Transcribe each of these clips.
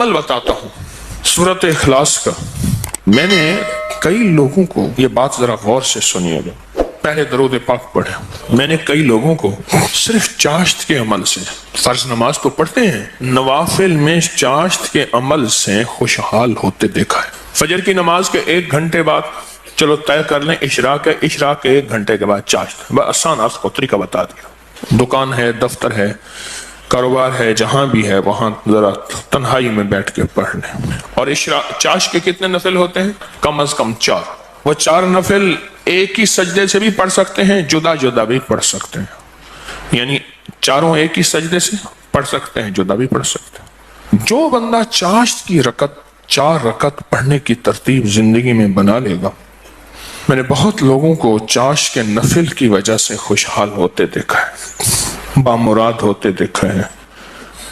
عمل بتاتا ہوں سورۃ اخلاص کا. میں نے کئی لوگوں کو، یہ بات ذرا غور سے سنیے گا، پہلے درود پاک پڑھے. میں نے کئی لوگوں کو صرف چاشت کے عمل سے، فرض نماز تو پڑھتے ہیں، نوافل میں چاشت کے عمل سے خوشحال ہوتے دیکھا ہے. فجر کی نماز کے 1 گھنٹے بعد چلو طے کر لیں اشراق ہے، اشراق کے 1 گھنٹے کے بعد چاشت. بس آسان آپ کو طریقہ بتا دیا. دکان ہے، دفتر ہے، کاروبار ہے، جہاں بھی ہے وہاں ذرا تنہائی میں بیٹھ کے پڑھ لیں. اور چاشت کے کتنے نفل ہوتے ہیں؟ کم از کم 4. وہ 4 نفل ایک ہی سجدے سے بھی پڑھ سکتے ہیں، جدا جدا بھی پڑھ سکتے ہیں. یعنی چاروں ایک ہی سجدے سے پڑھ سکتے ہیں، جدا بھی پڑھ سکتے ہیں. جو بندہ چاشت کی 4 رکعت پڑھنے کی ترتیب زندگی میں بنا لے گا، میں نے بہت لوگوں کو چاشت کے نفل کی وجہ سے خوشحال ہوتے دیکھا ہے، بامراد ہوتے دیکھا ہے،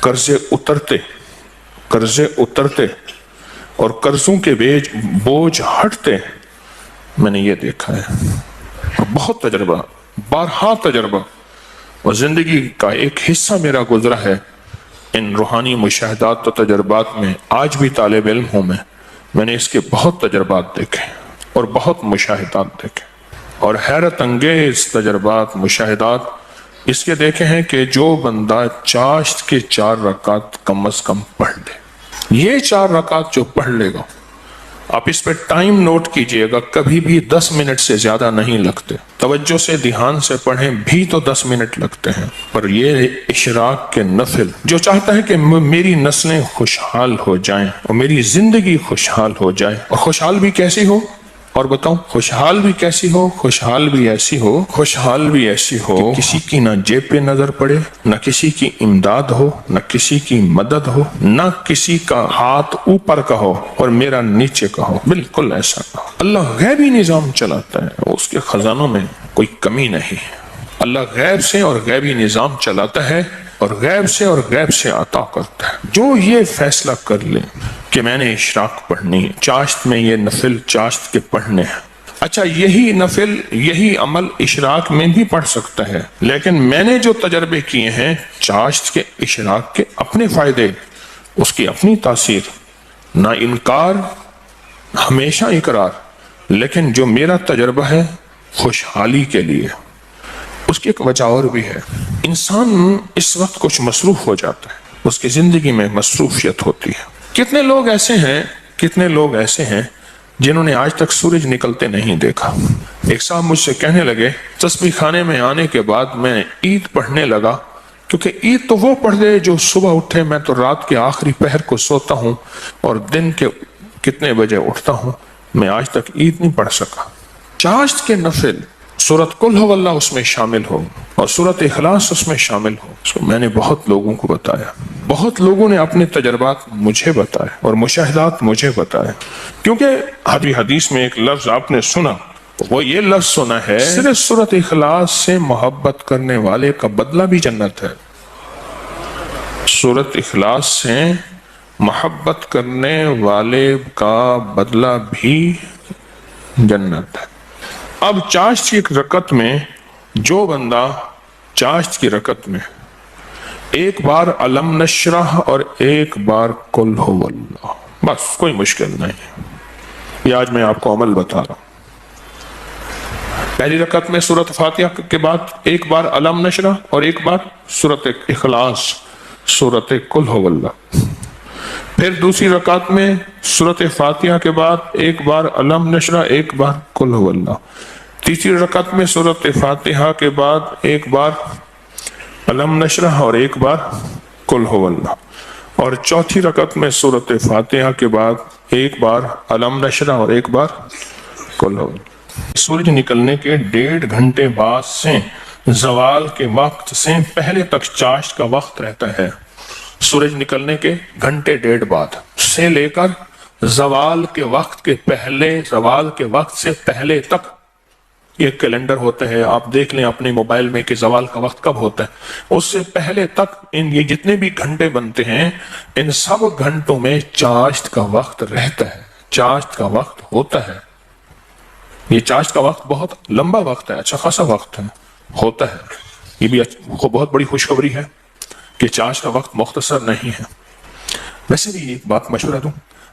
قرضے اترتے اور قرضوں کے بوجھ ہٹتے. میں نے یہ دیکھا ہے، اور بہت تجربہ، بارہا تجربہ، اور زندگی کا ایک حصہ میرا گزرا ہے ان روحانی مشاہدات و تجربات میں. آج بھی طالب علم ہوں میں نے اس کے بہت تجربات دیکھے اور بہت مشاہدات دیکھے، اور حیرت انگیز تجربات، مشاہدات اس کے دیکھے ہیں کہ جو بندہ چاشت کے 4 رکعت کم از کم پڑھ لے، یہ 4 رکعت جو پڑھ لے گا، آپ اس پہ ٹائم نوٹ کیجئے گا، کبھی بھی 10 منٹ سے زیادہ نہیں لگتے. توجہ سے دھیان سے پڑھیں بھی تو 10 منٹ لگتے ہیں. پر یہ اشراق کے نفل جو چاہتا ہے کہ میری نسلیں خوشحال ہو جائیں اور میری زندگی خوشحال ہو جائے، اور خوشحال بھی کیسی ہو، اور بتاؤں خوشحال بھی کیسی ہو، خوشحال بھی ایسی ہو کہ کسی کی نہ جیب پہ نظر پڑے، نہ کسی کی امداد ہو، نہ کسی کی مدد ہو، نہ کسی کا ہاتھ اوپر کا ہو اور میرا نیچے کا ہو. بالکل ایسا نہ ہو. اللہ غیبی نظام چلاتا ہے، اس کے خزانوں میں کوئی کمی نہیں ہے. اللہ غیب سے اور غیبی نظام چلاتا ہے اور غیب سے عطا کرتا ہے. جو یہ فیصلہ کر لے کہ میں نے اشراق پڑھنی ہے، چاشت میں یہ نفل چاشت کے پڑھنے ہیں. اچھا، یہی نفل، یہی عمل اشراق میں بھی پڑھ سکتا ہے، لیکن میں نے جو تجربے کیے ہیں چاشت کے، اشراق کے اپنے فائدے، اس کی اپنی تاثیر، نہ انکار، ہمیشہ اقرار. لیکن جو میرا تجربہ ہے خوشحالی کے لیے، اس کی ایک وجہ اور بھی ہے. انسان اس وقت کچھ مصروف ہو جاتا ہے، اس کی زندگی میں مصروفیت ہوتی ہے. کتنے لوگ ایسے ہیں جنہوں نے آج تک سورج نکلتے نہیں دیکھا. ایک صاحب مجھ سے کہنے لگے تسبیح خانے میں آنے کے بعد میں عید پڑھنے لگا، کیونکہ عید تو وہ پڑھ لے جو صبح اٹھے، میں تو رات کے آخری پہر کو سوتا ہوں اور دن کے کتنے بجے اٹھتا ہوں، میں آج تک عید نہیں پڑھ سکا. چاشت کے نفل، سورۃ قل هو اللہ اس میں شامل ہو اور سورۃ اخلاص اس میں شامل ہو، اس کو میں نے بہت لوگوں کو بتایا. بہت لوگوں نے اپنے تجربات مجھے بتائے اور مشاہدات مجھے بتائے. کیونکہ حدیث میں ایک لفظ آپ نے سنا، وہ یہ لفظ سنا ہے، صرف سورۃ اخلاص سے محبت کرنے والے کا بدلہ بھی جنت ہے. سورۃ اخلاص سے محبت کرنے والے کا بدلہ بھی جنت ہے. اب چاشت کی ایک رکعت میں جو بندہ چاشت کی رکعت میں 1 بار علم نشرح اور 1 بار قل هو اللہ، بس کوئی مشکل نہیں. یہ آج میں آپ کو عمل بتا رہا ہوں. پہلی رکعت میں سورۃ فاتحہ کے بعد 1 بار علم نشرح اور 1 بار سورۃ اخلاص، سورۃ قل هو اللہ. پھر دوسری رکعت میں سورۃ فاتحہ کے بعد 1 بار علم نشرح، 1 بار قل هو اللہ. تیسری رکعت میں سورۃ فاتحہ کے بعد 1 بار علم نشرح اور 1 بار قل هو اللہ. اور چوتھی رکعت میں سورۃ فاتحہ کے بعد 1 بار علم نشرح اور 1 بار قل هو اللہ. سورج نکلنے کے 1.5 گھنٹے بعد سے زوال کے وقت سے پہلے تک چاشت کا وقت رہتا ہے. سورج نکلنے کے 1.5 گھنٹے بعد سے لے کر زوال کے وقت کے پہلے، زوال کے وقت سے پہلے تک یہ کیلنڈر ہوتا ہے، آپ دیکھ لیں اپنے موبائل میں کہ زوال کا وقت کب ہوتا ہے. اس سے پہلے تک یہ جتنے بھی گھنٹے بنتے ہیں، ان سب گھنٹوں میں چاشت کا وقت رہتا ہے، چاشت کا وقت ہوتا ہے. یہ چاشت کا وقت بہت لمبا وقت ہے، اچھا خاصا وقت ہے، ہوتا ہے. یہ بھی بہت بڑی خوشخبری ہے کہ چاشت کا وقت مختصر نہیں ہے. ویسے بھی ایک بات مشورہ دوں،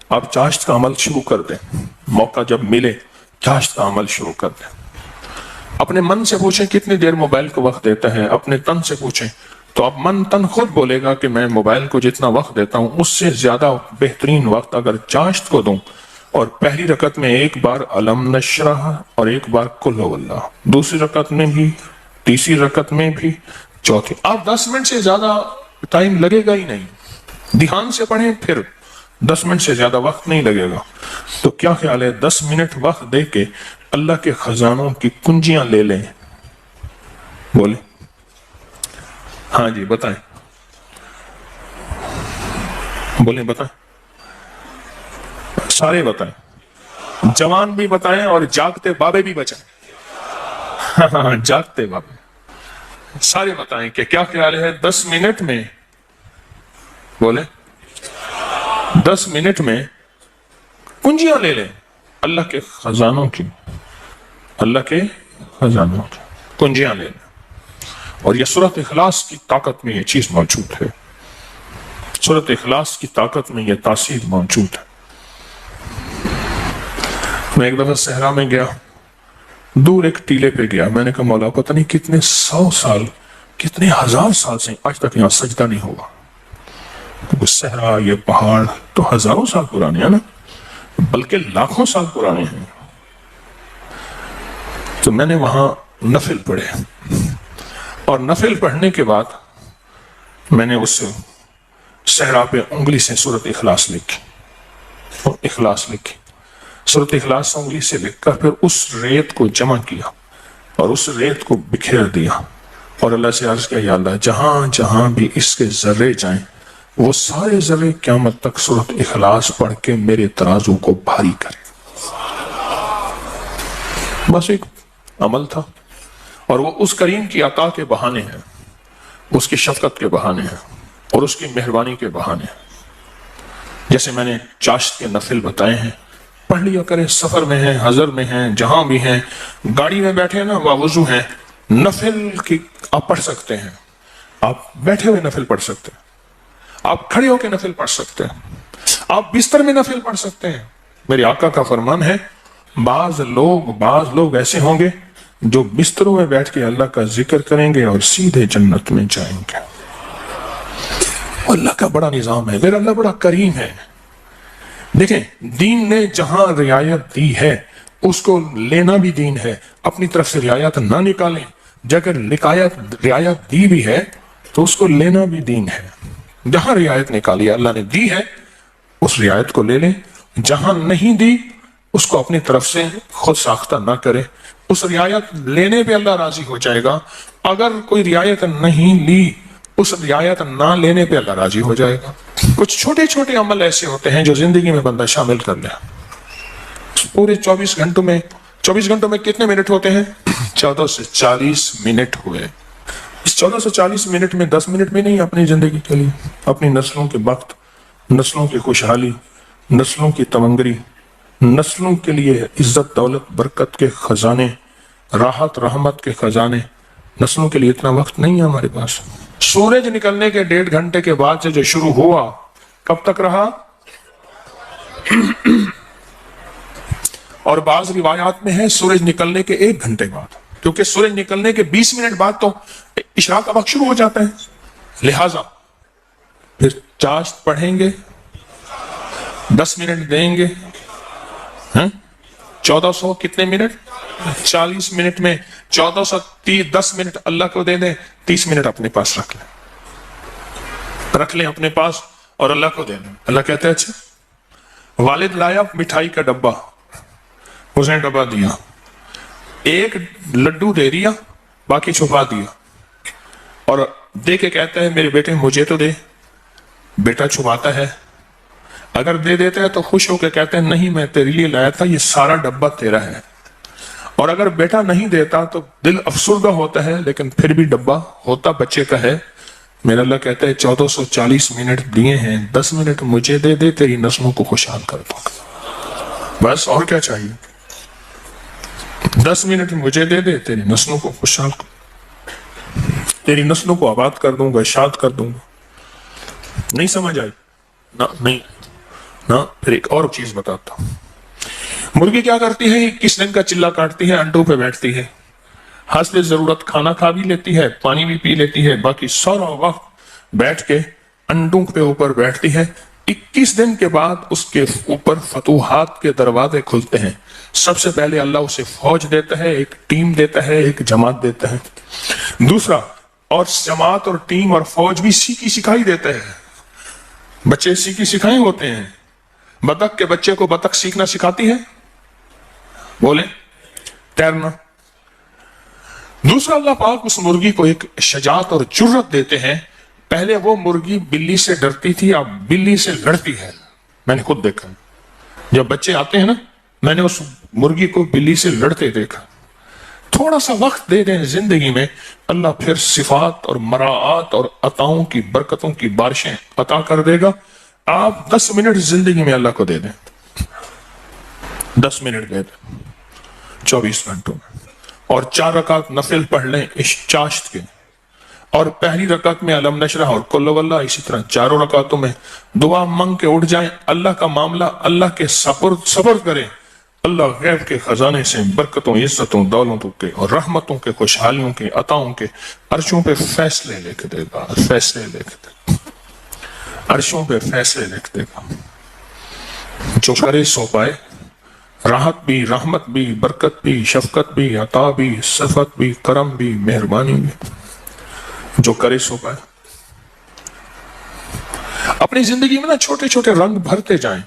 آپ چاشت کا عمل شروع کر دیں، موقع جب ملے چاشت کا عمل شروع کر دیں۔ اپنے من سے پوچھیں کتنی دیر موبائل کو وقت دیتا ہے، اپنے تن سے پوچھیں تو اب من تن خود بولے گا کہ میں موبائل کو جتنا وقت دیتا ہوں اس سے زیادہ بہترین وقت اگر چاشت کو دوں، اور پہلی رکعت میں ایک بار علم نشرح اور ایک بار قل هو اللہ، دوسری رکعت میں بھی، تیسری رکعت میں بھی، چوتھی، آپ 10 منٹ سے زیادہ ٹائم لگے گا ہی نہیں، دھیان سے پڑھیں پھر 10 منٹ سے زیادہ وقت نہیں لگے گا۔ تو کیا خیال ہے 10 منٹ وقت دے کے اللہ کے خزانوں کی کنجیاں لے لیں؟ بولیں، ہاں جی بتائیں، بولیں بتائیں، سارے بتائیں، جوان بھی بتائیں اور جاگتے بابے بھی بچائیں، ہاں جاگتے بابے سارے بتائیں کہ کیا خیال ہے 10 منٹ میں، بولیں 10 منٹ میں کنجیاں لے لیں اللہ کے خزانوں کی، اللہ کے خزانوں کی کنجیاں لے لیں۔ اور یہ سورۃ اخلاص کی طاقت میں یہ چیز موجود ہے، سورۃ اخلاص کی طاقت میں یہ تاثیر موجود ہے۔ میں ایک دفعہ صحرا میں گیا، دور ایک ٹیلے پہ گیا، میں نے کہا مولا پتہ نہیں کتنے 100 سال کتنے 1000 سال سے آج تک یہاں سجدہ نہیں ہوا، کیونکہ صحرا یہ پہاڑ تو ہزاروں سال پرانے ہیں نا، بلکہ لاکھوں سال پرانے ہیں۔ تو میں نے وہاں نفل پڑھے، اور نفل پڑھنے کے بعد میں نے اس صحرا پہ انگلی سے سورۃ اخلاص لکھی، اور اخلاص لکھی، سورۃ اخلاص انگلی سے لکھ کر پھر اس ریت کو جمع کیا اور اس ریت کو بکھیر دیا، اور اللہ سے عرض کیا یا اللہ جہاں جہاں بھی اس کے ذرے جائیں وہ سارے ذرے قیامت تک سورۃ اخلاص پڑھ کے میرے ترازو کو بھاری کرے۔ بس ایک عمل تھا، اور وہ اس کریم کی عطا کے بہانے ہیں، اس کی شفقت کے بہانے ہیں، اور اس کی مہربانی کے بہانے ہیں۔ جیسے میں نے چاشت کے نفل بتائے ہیں، پڑھ لیا کریں، سفر میں ہیں، حضر میں ہیں، جہاں بھی ہیں، گاڑی میں بیٹھے ہیں نا وضو ہیں، نفل کی آپ پڑھ سکتے ہیں، آپ بیٹھے ہوئے نفل پڑھ سکتے ہیں، آپ کھڑے ہو کے نفل پڑھ سکتے ہیں، آپ بستر میں نفل پڑھ سکتے ہیں۔ میرے آقا کا فرمان ہے بعض لوگ ایسے ہوں گے جو بستروں میں بیٹھ کے اللہ کا ذکر کریں گے اور سیدھے جنت میں جائیں گے۔ اللہ کا بڑا نظام ہے، میرا اللہ بڑا کریم ہے۔ دیکھیں دین نے جہاں رعایت دی ہے اس کو لینا بھی دین ہے، اپنی طرف سے رعایت نہ نکالیں، اگر رعایت دی بھی ہے تو اس کو لینا بھی دین ہے۔ جہاں رعایت نکالی اللہ نے دی ہے اس رعایت کو لے لیں، جہاں نہیں دی اس کو اپنی طرف سے خود ساختہ نہ کرے، اس رعایت لینے پہ اللہ راضی ہو جائے گا، اگر کوئی رعایت نہیں لی اس رعایت نہ لینے پہ اللہ راضی ہو جائے گا۔ کچھ چھوٹے چھوٹے عمل ایسے ہوتے ہیں جو زندگی میں بندہ شامل کر لے۔ پورے 24 گھنٹوں میں کتنے منٹ ہوتے ہیں؟ 14 سے 40 منٹ ہوئے۔ اس 14 سے 40 منٹ میں 10 منٹ بھی نہیں اپنی زندگی کے لیے، اپنی نسلوں کے وقت، نسلوں کی خوشحالی، نسلوں کی تمنگری، نسلوں کے لیے عزت دولت برکت کے خزانے، راحت رحمت کے خزانے، نسلوں کے لیے اتنا وقت نہیں ہے ہمارے پاس۔ سورج نکلنے کے 1.5 گھنٹے کے بعد سے جو شروع ہوا کب تک رہا؟ اور بعض روایات میں ہے سورج نکلنے کے 1 گھنٹے بعد، کیونکہ سورج نکلنے کے 20 منٹ بعد تو اشراق کا وقت شروع ہو جاتا ہے، لہذا پھر چاشت پڑھیں گے، 10 منٹ دیں گے، 1400 کتنے منٹ؟ 40 منٹ میں 10 منٹ اللہ کو دے دیں، 30 منٹ اپنے پاس رکھ لیں اپنے پاس اور اللہ کو دے دیں۔ اللہ کہتے ہیں اچھا والد لایا مٹھائی کا ڈبہ، اس نے ڈبہ دیا، ایک لڈو دے دیا باقی چھپا دیا، اور دے کے کہتا ہے میرے بیٹے مجھے تو دے، بیٹا چھپاتا ہے، اگر دے دیتا ہے تو خوش ہو کے کہتے ہیں نہیں میں تیرے لیے لایا تھا، یہ سارا ڈبہ تیرا ہے، اور اگر بیٹا نہیں دیتا تو دل افسردہ ہوتا ہے لیکن پھر بھی ڈبہ ہوتا بچے کا ہے۔ میرا اللہ کہتا ہے 1440 منٹ دیے ہیں، 10 منٹ مجھے دے دے، تیری نسلوں کو خوشحال کر دوں گا، بس اور کیا چاہیے؟ 10 منٹ مجھے دے دے، تیری نسلوں کو خوشحال تیری نسلوں کو آباد کر دوں گا، شاد کر دوں گا۔ نہیں سمجھ آئی؟ نہیں نا، پھر ایک اور چیز بتاتا ہوں۔ مرغی کیا کرتی ہے؟ 21 دن کا چلہ کاٹتی ہے، انڈوں پہ بیٹھتی ہے، حسب ضرورت کھانا کھا بھی لیتی ہے، پانی بھی پی لیتی ہے، باقی سارا وقت بیٹھ کے انڈوں پہ اوپر بیٹھتی ہے۔ 21 دن کے بعد اس کے اوپر فتوحات کے دروازے کھلتے ہیں۔ سب سے پہلے اللہ اسے فوج دیتا ہے، ایک ٹیم دیتا ہے، ایک جماعت دیتا ہے۔ دوسرا، اور جماعت اور ٹیم اور فوج بھی سیکھی سکھائی دیتا ہے۔ بچے سیکھی سکھائے ہوتے ہیں۔ بطخ کے بچے کو بطخ سیکھنا سکھاتی ہے، بولے تیرنا۔ دوسرا، اللہ پاک اس مرغی کو ایک شجاعت اور جرت دیتے ہیں۔ پہلے وہ مرغی بلی سے ڈرتی تھی، اب بلی سے لڑتی ہے۔ میں نے خود دیکھا، جب بچے آتے ہیں نا، میں نے اس مرغی کو بلی سے لڑتے دیکھا۔ تھوڑا سا وقت دے دیں زندگی میں، اللہ پھر صفات اور مراعات اور عطاؤں کی برکتوں کی بارشیں عطا کر دے گا۔ آپ 10 منٹ زندگی میں اللہ کو دے دیں، 10 منٹ دے دیں 24 گھنٹوں میں، اور 4 رکعت نفل پڑھ لیں چاشت کے، اور پہلی رکعت میں علم نشرح اور قل واللہ، اسی طرح 4 رکعتوں میں دعا مانگ کے اٹھ جائیں، اللہ کا معاملہ اللہ کے سپرد کریں۔ اللہ غیب کے خزانے سے برکتوں، عزتوں، دولتوں کے اور رحمتوں کے، خوشحالیوں کے، عطاؤں کے عرشوں پہ فیصلے لکھ دے گا، فیصلے لکھ دے گا، عرشوں پہ فیصلے لکھ دے گا۔ جو کرے سو پائے، راحت بھی، رحمت بھی، برکت بھی، شفقت بھی، عطا بھی، صفت بھی، کرم بھی، مہربانی بھی، جو کرے سو پائے۔ اپنی زندگی میں نا چھوٹے چھوٹے رنگ بھرتے جائیں،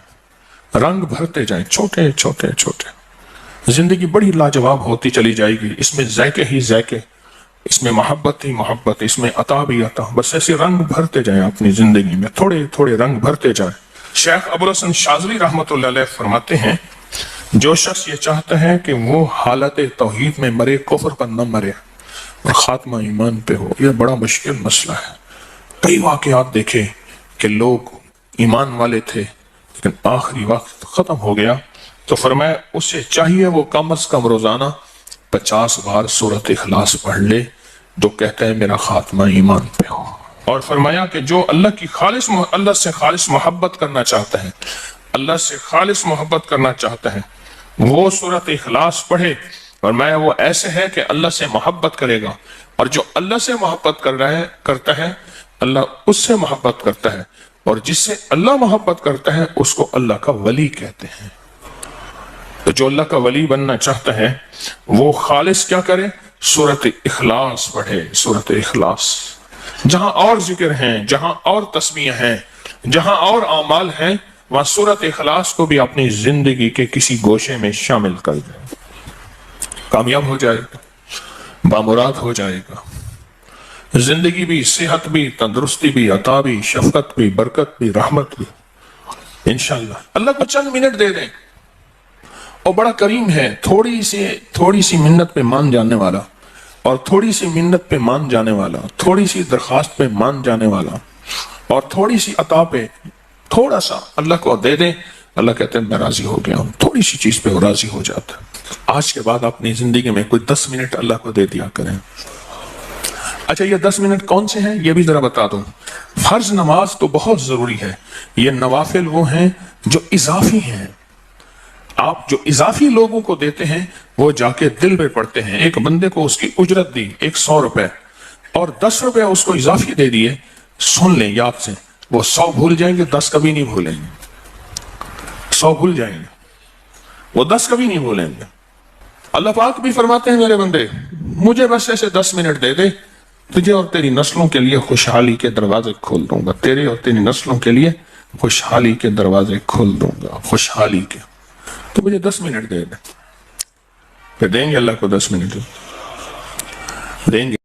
رنگ بھرتے جائیں، چھوٹے چھوٹے چھوٹے۔ زندگی بڑی لاجواب ہوتی چلی جائے گی، اس میں ذائقے ہی ذائقے، اس میں محبت ہی محبت، اس میں عطا بھی عطا۔ بس ایسے رنگ بھرتے جائیں اپنی زندگی میں، تھوڑے تھوڑے رنگ بھرتے جائیں۔ شیخ ابوالحسن شاذلی رحمۃ اللہ علیہ فرماتے ہیں، جو شخص یہ چاہتا ہے کہ وہ حالت توحید میں مرے، کفر پر نہ مرے اور خاتمہ ایمان پہ ہو، یہ بڑا مشکل مسئلہ ہے۔ کئی واقعات دیکھے کہ لوگ ایمان والے تھے لیکن آخری وقت ختم ہو گیا، تو فرمایا اسے چاہیے وہ کم از کم روزانہ 50 بار سورۃ اخلاص پڑھ لے، جو کہتا ہے میرا خاتمہ ایمان پہ ہو۔ اور فرمایا کہ جو اللہ سے خالص محبت کرنا چاہتا ہے، اللہ سے خالص محبت کرنا چاہتا ہے، وہ سورۃ اخلاص پڑھے۔ فرمایا وہ ایسے ہے کہ اللہ سے محبت کرے گا، اور جو اللہ سے محبت کرتا ہے اللہ اس سے محبت کرتا ہے، اور جس سے اللہ محبت کرتا ہے اس کو اللہ کا ولی کہتے ہیں۔ تو جو اللہ کا ولی بننا چاہتا ہے وہ خالص کیا کرے؟ سورۃ اخلاص پڑھے، سورۃ اخلاص۔ جہاں اور ذکر ہیں، جہاں اور تسبیح ہیں، جہاں اور اعمال ہیں، وہاں سورۃ اخلاص کو بھی اپنی زندگی کے کسی گوشے میں شامل کر دیں، کامیاب ہو جائے گا، بامراد ہو جائے گا۔ زندگی بھی، صحت بھی، تندرستی بھی، عطا بھی، شفقت بھی، برکت بھی، رحمت بھی، انشاءاللہ۔ اللہ کو چند منٹ دے دیں، اور بڑا کریم ہے، تھوڑی سی منت پہ مان جانے والا، اور تھوڑی سی منت پہ مان جانے والا، تھوڑی سی درخواست پہ مان جانے والا، اور تھوڑی سی عطا پہ تھوڑا سا اللہ کو دے دیں، اللہ کہتے ہیں میں راضی ہو گیا ہوں۔ تھوڑی سی چیز پہ وہ راضی ہو جاتا ہے۔ آج کے بعد اپنی زندگی میں کوئی 10 منٹ اللہ کو دے دیا کریں۔ اچھا، یہ 10 منٹ کون سے ہیں یہ بھی ذرا بتا دوں۔ فرض نماز تو بہت ضروری ہے، یہ نوافل وہ ہیں جو اضافی ہیں۔ آپ جو اضافی لوگوں کو دیتے ہیں وہ جا کے دل پہ پڑتے ہیں۔ ایک بندے کو اس کی اجرت دی 100 روپے، اور 10 روپے اس کو اضافی دے دیے، سن لیں یاد سے، وہ 100 بھول جائیں گے، 10 کبھی نہیں بھولیں گے۔ 100 بھول جائیں گے، وہ 10 کبھی نہیں بھولیں گے۔ اللہ پاک بھی فرماتے ہیں میرے بندے مجھے بس ایسے 10 منٹ دے دے، تجھے اور تیری نسلوں کے لیے خوشحالی کے دروازے کھول دوں گا، تیرے اور تیری نسلوں کے لیے خوشحالی کے دروازے کھول دوں گا، خوشحالی کے۔ تو مجھے 10 منٹ دے دیں، پھر دیں گے اللہ کو 10 منٹ دیں گے۔